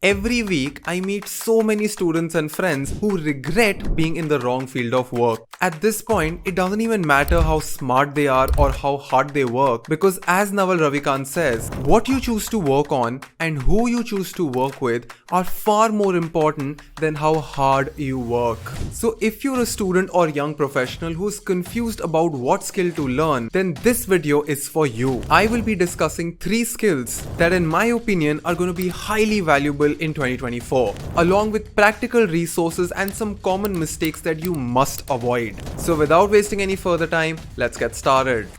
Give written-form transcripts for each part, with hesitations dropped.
Every week, I meet so many students and friends who regret being in the wrong field of work. At this point, it doesn't even matter how smart they are or how hard they work, because as Naval Ravikant says, what you choose to work on and who you choose to work with are far more important than how hard you work. So if you're a student or young professional who's confused about what skill to learn, then this video is for you. I will be discussing 3 skills that in my opinion are going to be highly valuable in 2024, along with practical resources and some common mistakes that you must avoid. So without wasting any further time, let's get started.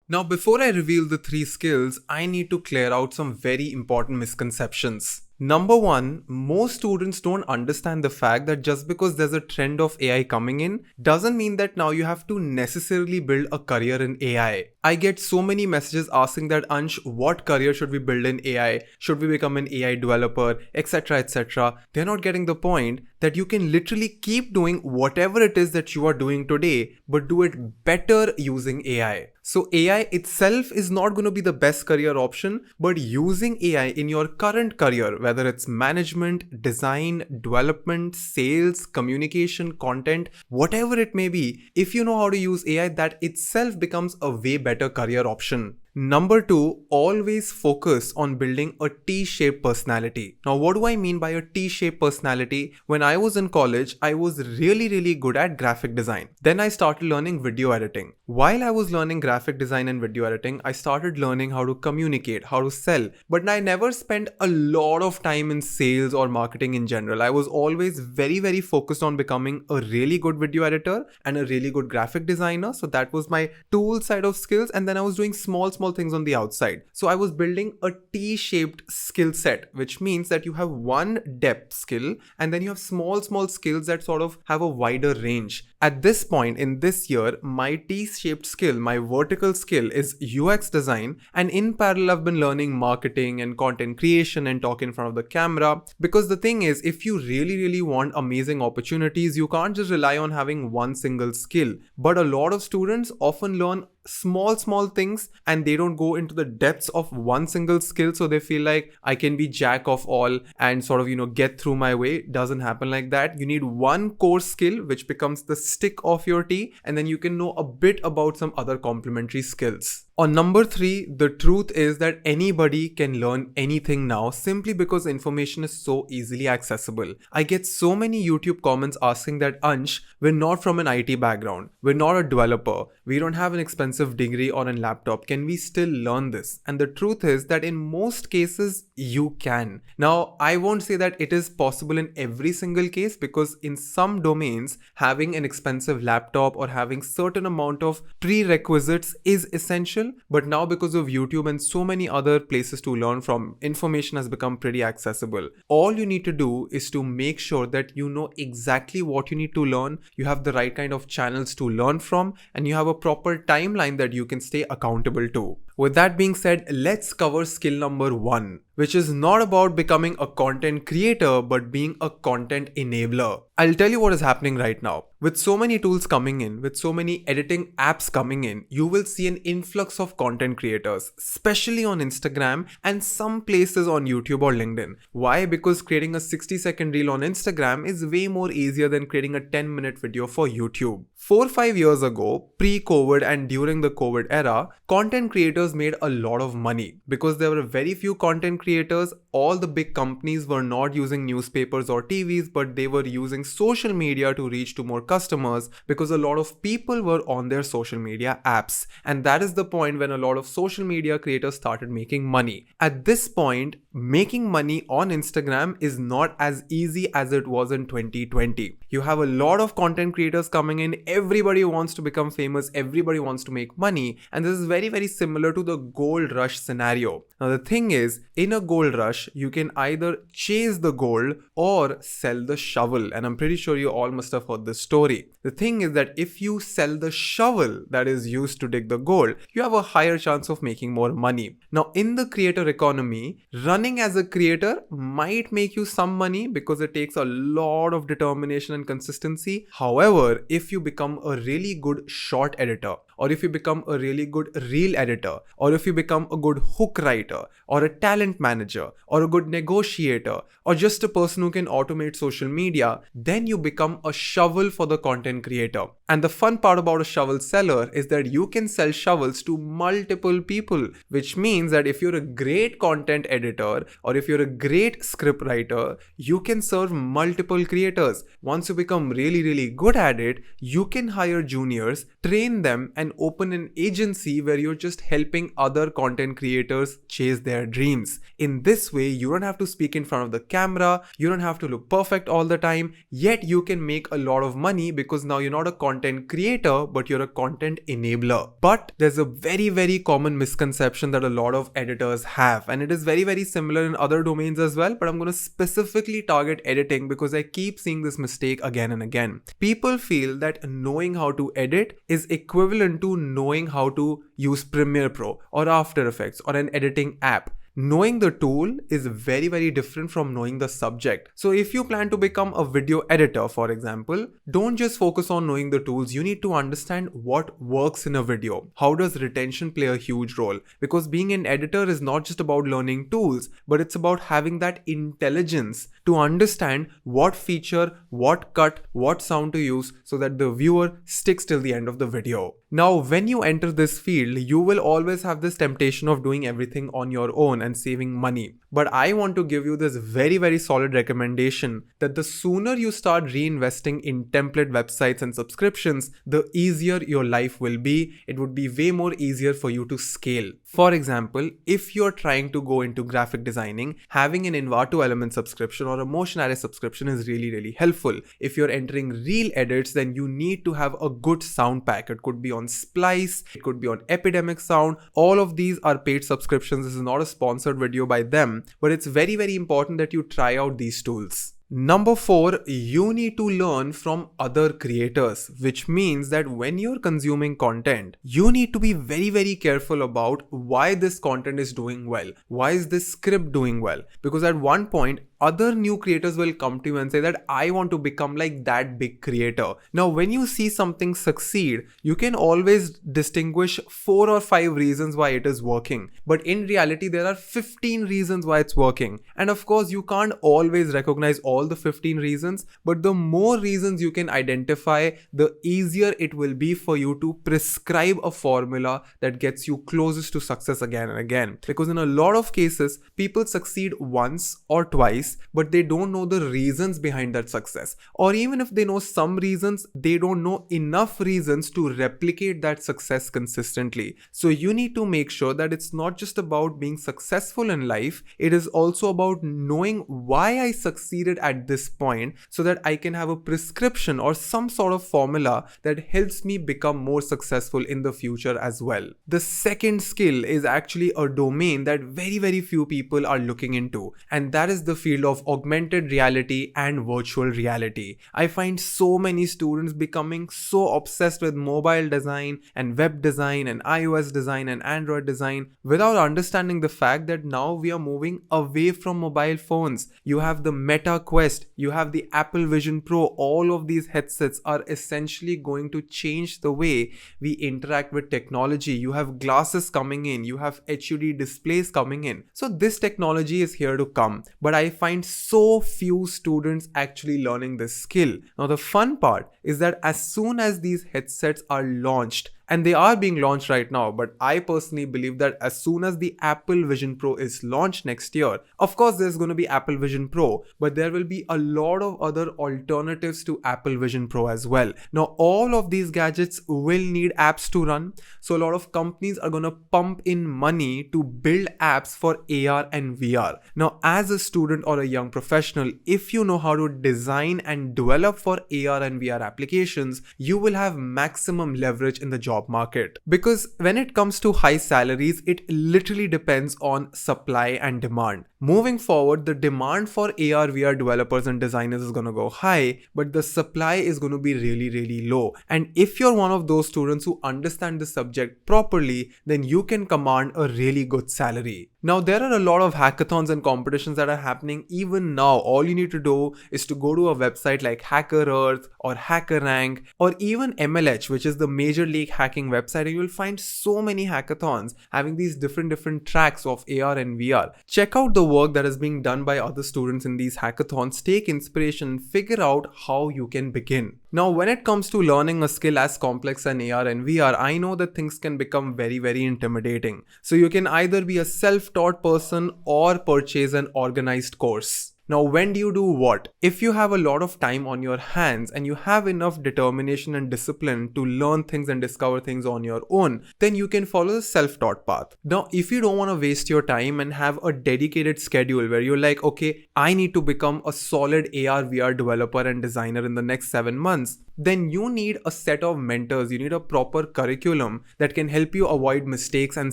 Now, before I reveal the 3 skills, I need to clear out some very important misconceptions. Number 1, most students don't understand the fact that just because there's a trend of AI coming in doesn't mean that now you have to necessarily build a career in AI. I get so many messages asking that, Ansh, what career should we build in AI? Should we become an AI developer, etc, etc. They're not getting the point that you can literally keep doing whatever it is that you are doing today, but do it better using AI. So AI itself is not going to be the best career option, but using AI in your current career, whether it's management, design, development, sales, communication, content, whatever it may be, if you know how to use AI, that itself becomes a way better career option. Number 2, always focus on building a T-shaped personality. Now, what do I mean by a T-shaped personality? When I was in college, I was really good at graphic design. Then I started learning video editing. While I was learning graphic design and video editing, I started learning how to communicate, how to sell. But I never spent a lot of time in sales or marketing in general. I was always very focused on becoming a really good video editor and a really good graphic designer. So that was my tool side of skills. And then I was doing small things on the outside. So I was building a T-shaped skill set, which means that you have one depth skill and then you have small skills that sort of have a wider range. At this point in this year, my T-shaped skill, my vertical skill is UX design, and in parallel I've been learning marketing and content creation and talk in front of the camera, because the thing is, if you really want amazing opportunities, you can't just rely on having one single skill. But a lot of students often learn small things and they don't go into the depths of one single skill, so they feel like I can be jack of all and sort of get through my way. It doesn't happen like that. You need one core skill which becomes the stick of your tea, and then you can know a bit about some other complementary skills. On number 3, the truth is that anybody can learn anything now simply because information is so easily accessible. I get so many YouTube comments asking that, Ansh, we're not from an IT background, we're not a developer, we don't have an expensive degree or a laptop, can we still learn this? And the truth is that in most cases, you can. Now, I won't say that it is possible in every single case, because in some domains, having an expensive laptop or having certain amount of prerequisites is essential. But now, because of YouTube and so many other places to learn from, information has become pretty accessible. All you need to do is to make sure that you know exactly what you need to learn, you have the right kind of channels to learn from, and you have a proper timeline that you can stay accountable to. With that being said, let's cover skill number 1, which is not about becoming a content creator, but being a content enabler. I'll tell you what is happening right now. With so many tools coming in, with so many editing apps coming in, you will see an influx of content creators, especially on Instagram and some places on YouTube or LinkedIn. Why? Because creating a 60-second reel on Instagram is way more easier than creating a 10-minute video for YouTube. 4-5 years ago, pre-COVID and during the COVID era, content creators made a lot of money because there were very few content creators. All the big companies were not using newspapers or TVs, but they were using social media to reach to more customers, because a lot of people were on their social media apps. And that is the point when a lot of social media creators started making money. At this point, making money on Instagram is not as easy as it was in 2020. You have a lot of content creators coming in. Everybody wants to become famous. Everybody wants to make money. And this is very similar to the gold rush scenario. Now, the thing is, in a gold rush, you can either chase the gold or sell the shovel. And I'm pretty sure you all must have heard this story. The thing is that if you sell the shovel that is used to dig the gold, you have a higher chance of making more money. Now, in the creator economy, running as a creator might make you some money because it takes a lot of determination and consistency. However, if you become a really good short editor or if you become a really good reel editor, or if you become a good hook writer, or a talent manager, or a good negotiator, or just a person who can automate social media, then you become a shovel for the content creator. And the fun part about a shovel seller is that you can sell shovels to multiple people, which means that if you're a great content editor or if you're a great script writer, you can serve multiple creators. Once you become really good at it, you can hire juniors, train them, and open an agency where you're just helping other content creators chase their dreams. In this way, you don't have to speak in front of the camera, you don't have to look perfect all the time, yet you can make a lot of money because now you're not a content creator, but you're a content enabler. But there's a very common misconception that a lot of editors have, and it is very similar in other domains as well, but I'm going to specifically target editing because I keep seeing this mistake again and again. People feel that knowing how to edit is equivalent to knowing how to use Premiere Pro or After Effects or an editing app. Knowing the tool is very different from knowing the subject. So if you plan to become a video editor, for example, don't just focus on knowing the tools. You need to understand what works in a video. How does retention play a huge role? Because being an editor is not just about learning tools, but it's about having that intelligence to understand what feature, what cut, what sound to use so that the viewer sticks till the end of the video. Now, when you enter this field, you will always have this temptation of doing everything on your own and saving money. But I want to give you this very solid recommendation that the sooner you start reinvesting in template websites and subscriptions, the easier your life will be. It would be way more easier for you to scale. For example, if you're trying to go into graphic designing, having an Envato Element subscription or a Motion Array subscription is really helpful. If you're entering reel edits, then you need to have a good sound pack. It could be on Splice, it could be on Epidemic Sound. All of these are paid subscriptions. This is not a sponsored video by them, but it's very important that you try out these tools. Number 4, you need to learn from other creators, which means that when you're consuming content, you need to be very careful about why this content is doing well. Why is this script doing well? Because at one point, other new creators will come to you and say that I want to become like that big creator. Now, when you see something succeed, you can always distinguish 4 or 5 reasons why it is working. But in reality, there are 15 reasons why it's working. And of course, you can't always recognize all the 15 reasons, but the more reasons you can identify, the easier it will be for you to prescribe a formula that gets you closest to success again and again. Because in a lot of cases, people succeed once or twice, but they don't know the reasons behind that success. Or even if they know some reasons, they don't know enough reasons to replicate that success consistently. So you need to make sure that it's not just about being successful in life, it is also about knowing why I succeeded at this point so that I can have a prescription or some sort of formula that helps me become more successful in the future as well. The second skill is actually a domain that very few people are looking into, and that is the field of augmented reality and virtual reality. I find so many students becoming so obsessed with mobile design and web design and iOS design and Android design without understanding the fact that now we are moving away from mobile phones. You have the Meta Quest, you have the Apple Vision Pro. All of these headsets are essentially going to change the way we interact with technology. You have glasses coming in, you have HUD displays coming in. So this technology is here to come, but I find so few students actually learning this skill. Now the fun part is that as soon as these headsets are launched, and they are being launched right now, but I personally believe that as soon as the Apple Vision Pro is launched next year, of course there's going to be Apple Vision Pro, but there will be a lot of other alternatives to Apple Vision Pro as well. Now all of these gadgets will need apps to run, so a lot of companies are going to pump in money to build apps for AR and VR. Now as a student or a young professional, if you know how to design and develop for AR and VR applications, you will have maximum leverage in the job market. Because when it comes to high salaries, it literally depends on supply and demand. Moving forward, the demand for AR VR developers and designers is going to go high, but the supply is going to be really low. And if you're one of those students who understand the subject properly, then you can command a really good salary. Now, there are a lot of hackathons and competitions that are happening even now. All you need to do is to go to a website like Hacker Earth or HackerRank or even MLH, which is the Major League Hacking website, and you will find so many hackathons having these different tracks of AR and VR. Check out the work that is being done by other students in these hackathons, take inspiration, and figure out how you can begin. Now, when it comes to learning a skill as complex as AR and VR, I know that things can become very intimidating. So you can either be a self-taught person or purchase an organized course. Now, when do you do what? If you have a lot of time on your hands and you have enough determination and discipline to learn things and discover things on your own, then you can follow the self-taught path. Now, if you don't want to waste your time and have a dedicated schedule where you're like, okay, I need to become a solid AR VR developer and designer in the next 7 months, then you need a set of mentors. You need a proper curriculum that can help you avoid mistakes and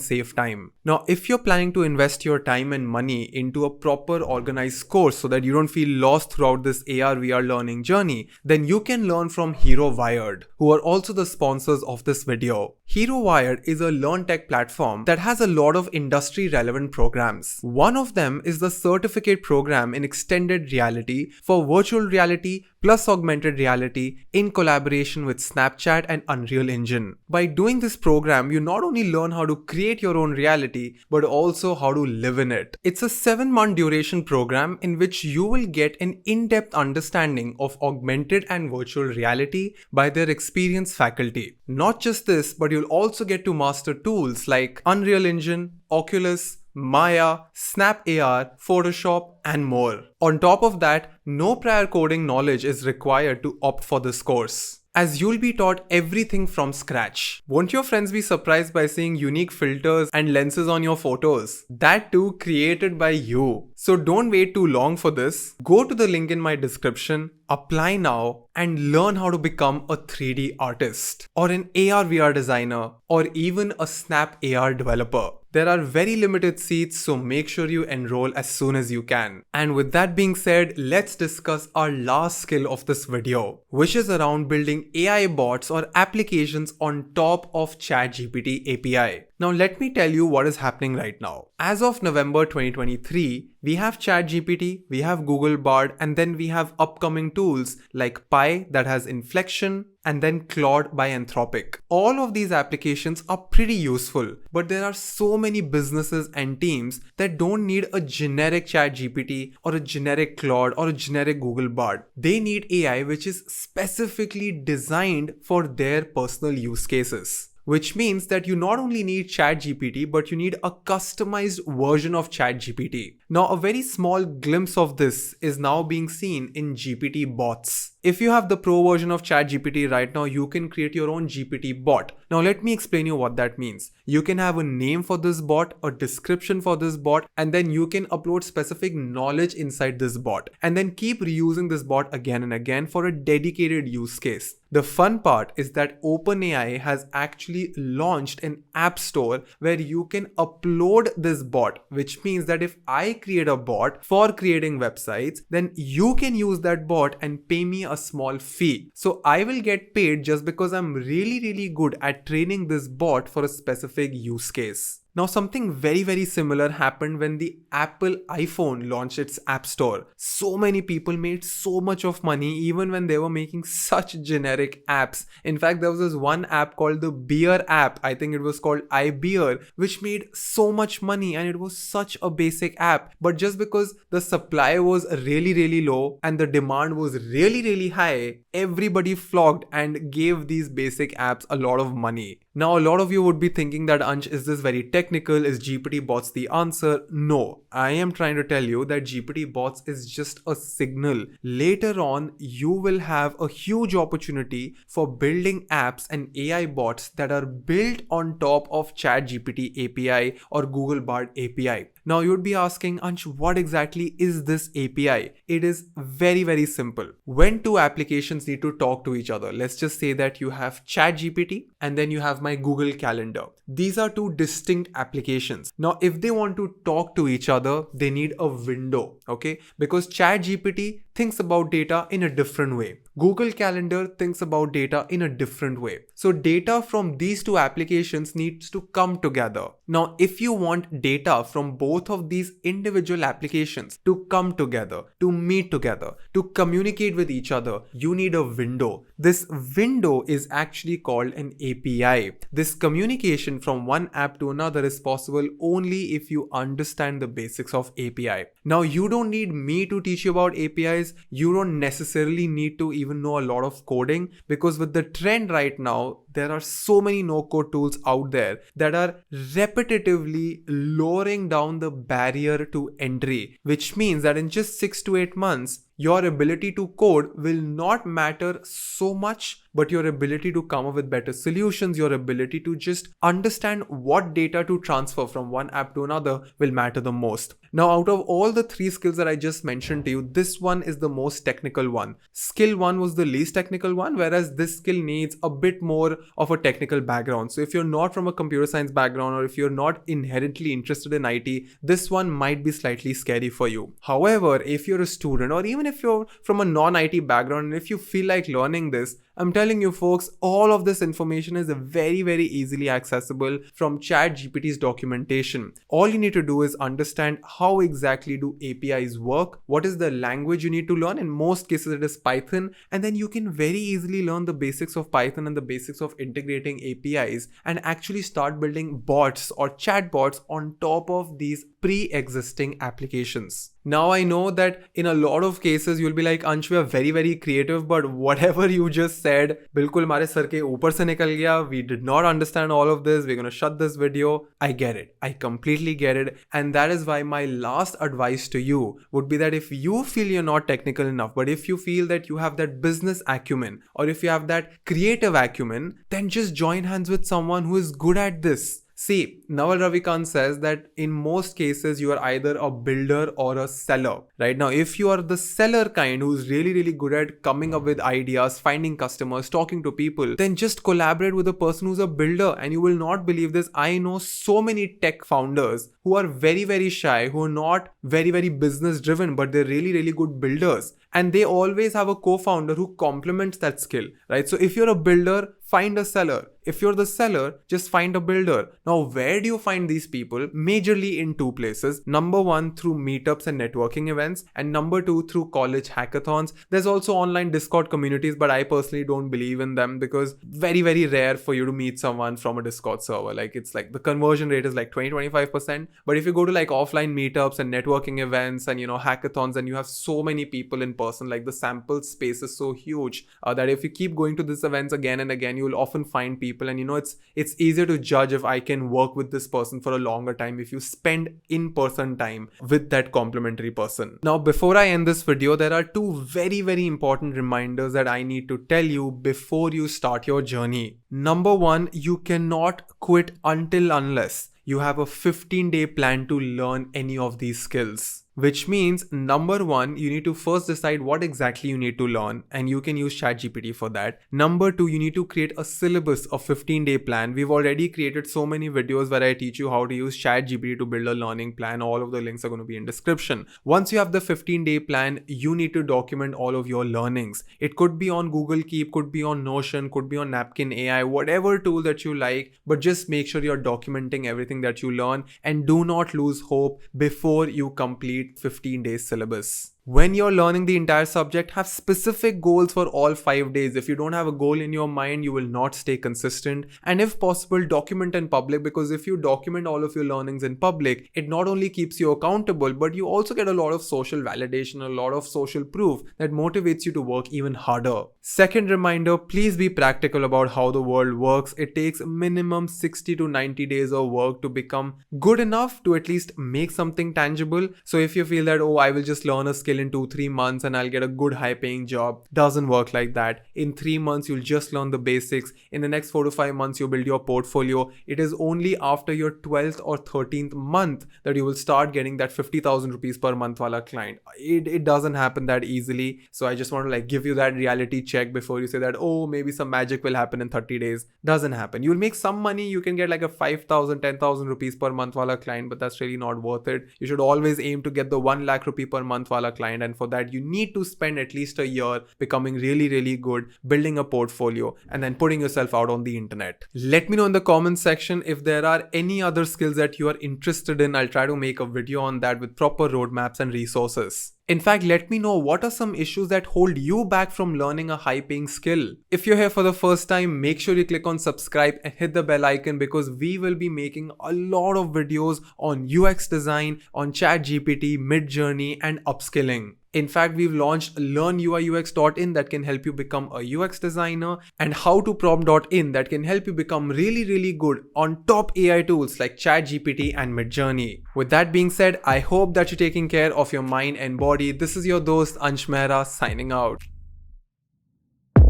save time. Now, if you're planning to invest your time and money into a proper organized course so that you don't feel lost throughout this AR VR learning journey, then you can learn from Hero Wired, who are also the sponsors of this video. Hero Wired is a learn tech platform that has a lot of industry relevant programs. One of them is the certificate program in extended reality for virtual reality plus augmented reality in collaboration with Snapchat and Unreal Engine. By doing this program, you not only learn how to create your own reality, but also how to live in it. It's a 7-month duration program in which you will get an in-depth understanding of augmented and virtual reality by their experienced faculty. Not just this, but you'll also get to master tools like Unreal Engine, Oculus, Maya, Snap AR, Photoshop, and more. On top of that, no prior coding knowledge is required to opt for this course, as you'll be taught everything from scratch. Won't your friends be surprised by seeing unique filters and lenses on your photos? That too created by you. So don't wait too long for this. Go to the link in my description, apply now, and learn how to become a 3D artist, or an AR VR designer, or even a Snap AR developer. There are very limited seats, so make sure you enroll as soon as you can. And with that being said, let's discuss our last skill of this video, which is around building AI bots or applications on top of ChatGPT API. Now let me tell you what is happening right now. As of November 2023, we have ChatGPT, we have Google Bard, and then we have upcoming tools like Pi that has inflection, and then Claude by Anthropic. All of these applications are pretty useful, but there are so many businesses and teams that don't need a generic ChatGPT or a generic Claude or a generic Google Bard. They need AI which is specifically designed for their personal use cases. Which means that you not only need ChatGPT, but you need a customized version of ChatGPT. Now, a very small glimpse of this is now being seen in GPT bots. If you have the pro version of ChatGPT right now, you can create your own GPT bot. Now, let me explain you what that means. You can have a name for this bot, a description for this bot, and then you can upload specific knowledge inside this bot, and then keep reusing this bot again and again for a dedicated use case. The fun part is that OpenAI has actually launched an app store where you can upload this bot, which means that if I create a bot for creating websites, then you can use that bot and pay me a small fee. So I will get paid just because I'm really good at training this bot for a specific use case. Now, something very similar happened when the Apple iPhone launched its App Store. So many people made so much of money even when they were making such generic apps. In fact, there was this one app called the Beer app. I think it was called iBeer, which made so much money, and it was such a basic app. But just because the supply was really low and the demand was really high, everybody flocked and gave these basic apps a lot of money. Now, a lot of you would be thinking that, Ansh, is this very technical? Is GPT bots the answer? No, I am trying to tell you that GPT bots is just a signal. Later on, you will have a huge opportunity for building apps and AI bots that are built on top of ChatGPT API or Google Bard API. Now you'd be asking, Ansh, what exactly is this API? It is very, very simple. When two applications need to talk to each other, let's just say that you have ChatGPT and then you have my Google Calendar. These are two distinct applications. Now, if they want to talk to each other, they need a window, okay? Because ChatGPT thinks about data in a different way. Google Calendar thinks about data in a different way. So data from these two applications needs to come together. Now, if you want data from both of these individual applications to come together, to meet together, to communicate with each other, you need a window. This window is actually called an API. This communication from one app to another is possible only if you understand the basics of API. Now, you don't need me to teach you about APIs. You don't necessarily need to even know a lot of coding, because with the trend right now, there are so many no-code tools out there that are repetitively lowering down the barrier to entry, which means that in just 6 to 8 months, your ability to code will not matter so much, but your ability to come up with better solutions, your ability to just understand what data to transfer from one app to another will matter the most. Now, out of all the 3 skills that I just mentioned to you, this one is the most technical one. Skill 1 was the least technical one, whereas this skill needs a bit more of a technical background. So if you're not from a computer science background, or if you're not inherently interested in IT, this one might be slightly scary for you. However, if you're a student, or even if you're from a non-IT background, and if you feel like learning this, I'm telling you folks, all of this information is very, very easily accessible from ChatGPT's documentation. All you need to do is understand how exactly do APIs work, what is the language you need to learn. In most cases it is Python, and then you can very easily learn the basics of Python and the basics of integrating APIs and actually start building bots or chatbots on top of these pre-existing applications. Now I know that in a lot of cases you'll be like, Ansh, we are very, very creative, but whatever you just said, बिल्कुल हमारे sir के ऊपर से निकल गया. We did not understand all of this. We're gonna shut this video. I get it. I completely get it. And that is why my last advice to you would be that if you feel you're not technical enough, but if you feel that you have that business acumen, or if you have that creative acumen, then just join hands with someone who is good at this. See, Naval Ravikant says that in most cases you are either a builder or a seller, right? Now, if you are the seller kind who's really, really good at coming up with ideas, finding customers, talking to people, then just collaborate with a person who's a builder, and you will not believe this. I know so many tech founders who are very, very shy, who are not very, very business driven, but they're really, really good builders. And they always have a co-founder who complements that skill, right? So if you're a builder, find a seller. If you're the seller, just find a builder. Now, where do you find these people? Majorly in 2 places. Number 1, through meetups and networking events. And number 2, through college hackathons. There's also online Discord communities, but I personally don't believe in them because very, very rare for you to meet someone from a Discord server. Like, it's like the conversion rate is like 20-25%. But if you go to like offline meetups and networking events and, hackathons, and you have so many people in person, like the sample space is so huge that if you keep going to these events again and again, you will often find people. And it's easier to judge if I can work with this person for a longer time if you spend in-person time with that complementary person. Now, before I end this video, there are 2 very, very important reminders that I need to tell you before you start your journey. Number 1, you cannot quit unless you have a 15-day plan to learn any of these skills. Which means, number 1, you need to first decide what exactly you need to learn, and you can use ChatGPT for that. Number 2, you need to create a syllabus of 15-day plan. We've already created so many videos where I teach you how to use ChatGPT to build a learning plan. All of the links are going to be in description. Once you have the 15-day plan, you need to document all of your learnings. It could be on Google Keep, could be on Notion, could be on Napkin AI, whatever tool that you like, but just make sure you're documenting everything that you learn, and do not lose hope before you complete 15 days syllabus. When you're learning the entire subject, have specific goals for all 5 days. If you don't have a goal in your mind, you will not stay consistent. And if possible, document in public, because if you document all of your learnings in public, it not only keeps you accountable, but you also get a lot of social validation, a lot of social proof that motivates you to work even harder. Second reminder, please be practical about how the world works. It takes minimum 60 to 90 days of work to become good enough to at least make something tangible. So if you feel that, oh, I will just learn a skill skill in 2-3 months and I'll get a good high paying job. Doesn't work like that. In 3 months, you'll just learn the basics. In the next 4 to 5 months, you build your portfolio. It is only after your 12th or 13th month that you will start getting that 50,000 rupees per month wala client. It doesn't happen that easily. So I just want to like give you that reality check before you say that, oh, maybe some magic will happen in 30 days. Doesn't happen. You'll make some money. You can get like a 5,000, 10,000 rupees per month wala client, but that's really not worth it. You should always aim to get the 1 lakh rupee per month wala client. And for that, you need to spend at least a year becoming really, really good, building a portfolio, and then putting yourself out on the internet. Let me know in the comments section if there are any other skills that you are interested in. I'll try to make a video on that with proper roadmaps and resources. In fact, let me know what are some issues that hold you back from learning a high-paying skill. If you're here for the first time, make sure you click on subscribe and hit the bell icon because we will be making a lot of videos on UX design, on ChatGPT, Midjourney, and upskilling. In fact, we've launched learnUIUX.in that can help you become a UX designer, and howtoprompt.in that can help you become really, really good on top AI tools like ChatGPT and Midjourney. With that being said, I hope that you're taking care of your mind and body. This is your dost Ansh Mehra signing out.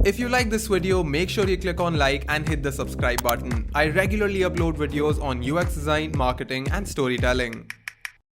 If you like this video, make sure you click on like and hit the subscribe button. I regularly upload videos on UX design, marketing, and storytelling.